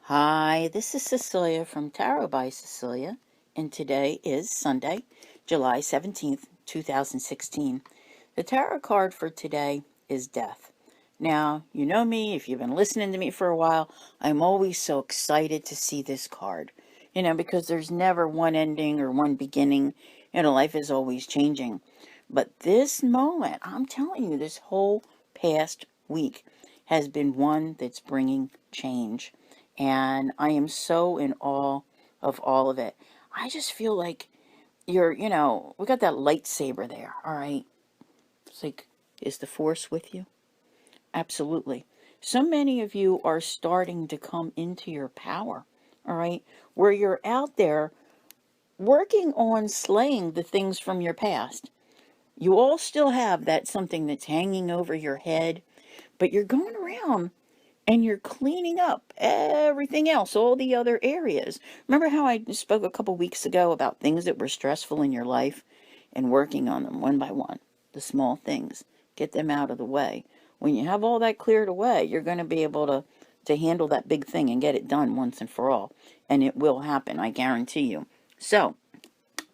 Hi, this is Cecilia from Tarot by Cecilia, and today is Sunday, July 17th, 2016. The tarot card for today is Death. Now, you know me, if you've been listening to me for a while, I'm always so excited to see this card. Because there's never one ending or one beginning, life is always changing. But this moment, I'm telling you, this whole past week has been one that's bringing change. And I am so in awe of all of it. I just feel like we got that lightsaber there, all right? It's like, is the Force with you? Absolutely. So many of you are starting to come into your power, all right? Where you're out there working on slaying the things from your past. You all still have that something that's hanging over your head, but you're going around and you're cleaning up everything else, all the other areas. Remember how I spoke a couple weeks ago about things that were stressful in your life and working on them one by one, the small things, get them out of the way. When you have all that cleared away, you're going to be able to handle that big thing and get it done once and for all. And it will happen, I guarantee you. So,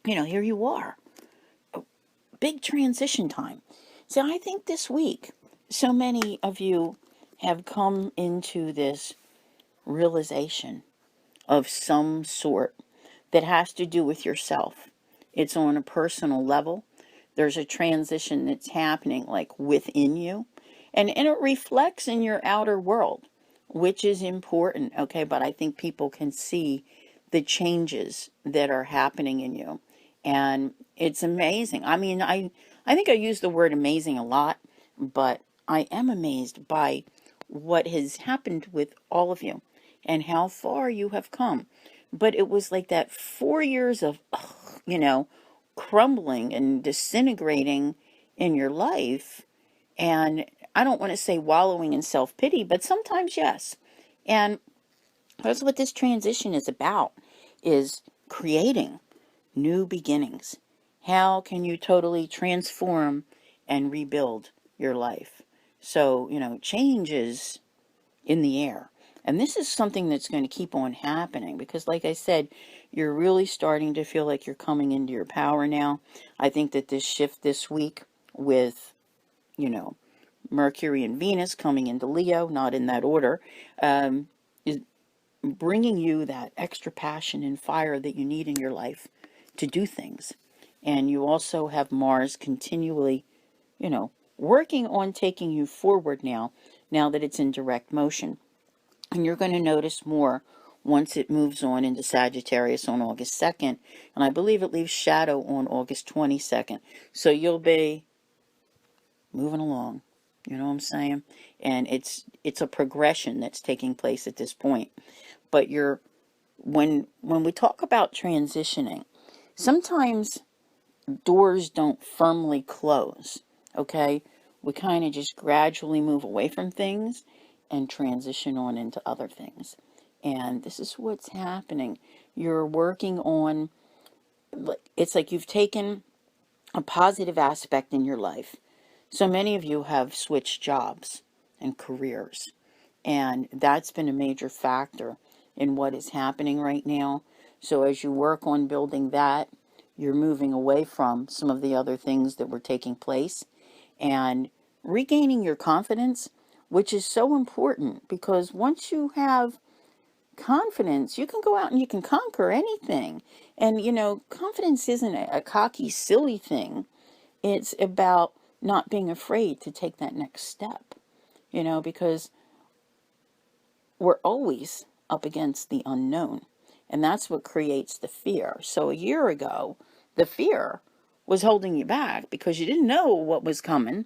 here you are. Big transition time. So I think this week, so many of you have come into this realization of some sort that has to do with yourself. It's on a personal level. There's a transition that's happening like within you, and it reflects in your outer world, which is important, okay? But I think people can see the changes that are happening in you. And it's amazing. I mean, I think I use the word amazing a lot, but I am amazed by what has happened with all of you and how far you have come. But it was like that 4 years of, crumbling and disintegrating in your life. And I don't want to say wallowing in self-pity, but sometimes yes. And that's what this transition is about, is creating new beginnings. How can you totally transform and rebuild your life? So, change is in the air. And this is something that's going to keep on happening because, like I said, you're really starting to feel like you're coming into your power now. I think that this shift this week with, you know, Mercury and Venus coming into Leo, not in that order, is bringing you that extra passion and fire that you need in your life to do things. And you also have Mars continually, working on taking you forward now that it's in direct motion. And you're going to notice more once it moves on into Sagittarius on August 2nd. And I believe it leaves shadow on August 22nd. So you'll be moving along. You know what I'm saying? And it's a progression that's taking place at this point. But when we talk about transitioning, sometimes doors don't firmly close. Okay? We kind of just gradually move away from things and transition on into other things. And this is what's happening. You're working on, it's like you've taken a positive aspect in your life. So many of you have switched jobs and careers, and that's been a major factor in what is happening right now. So as you work on building that, you're moving away from some of the other things that were taking place and regaining your confidence, which is so important because once you have confidence, you can go out and you can conquer anything. And, confidence isn't a cocky, silly thing. It's about not being afraid to take that next step, because we're always up against the unknown. And that's what creates the fear. So a year ago, the fear was holding you back because you didn't know what was coming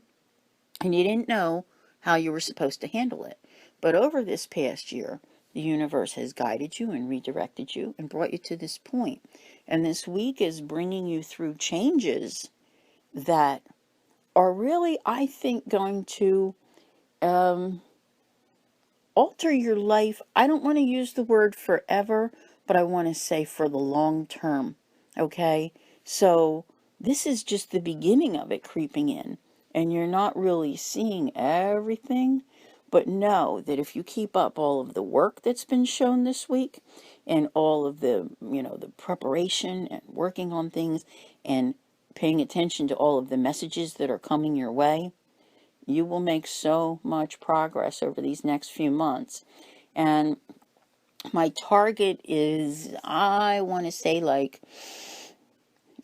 and you didn't know how you were supposed to handle it. But over this past year, the universe has guided you and redirected you and brought you to this point. And this week is bringing you through changes that are really, I think, going to alter your life. I don't want to use the word forever, but I want to say for the long term. Okay? So this is just the beginning of it creeping in. And you're not really seeing everything, But know that if you keep up all of the work that's been shown this week and all of the, the preparation and working on things and paying attention to all of the messages that are coming your way, you will make so much progress over these next few months. And my target is, I want to say, like,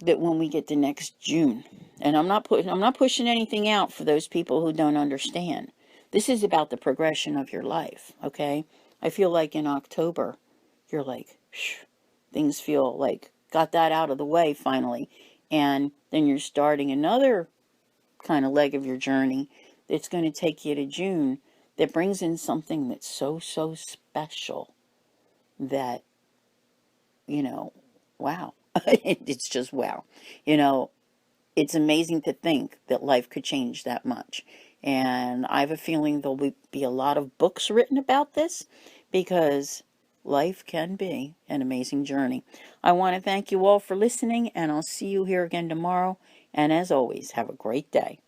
that when we get to next June. And I'm not pushing anything out for those people who don't understand. This is about the progression of your life, okay? I feel like in October, you're like, things feel like got that out of the way finally. And then you're starting another kind of leg of your journey that's going to take you to June, that brings in something that's so, so special that, wow. It's just wow. You know, it's amazing to think that life could change that much. And I have a feeling there'll be a lot of books written about this, because life can be an amazing journey. I want to thank you all for listening, and I'll see you here again tomorrow. And as always, have a great day.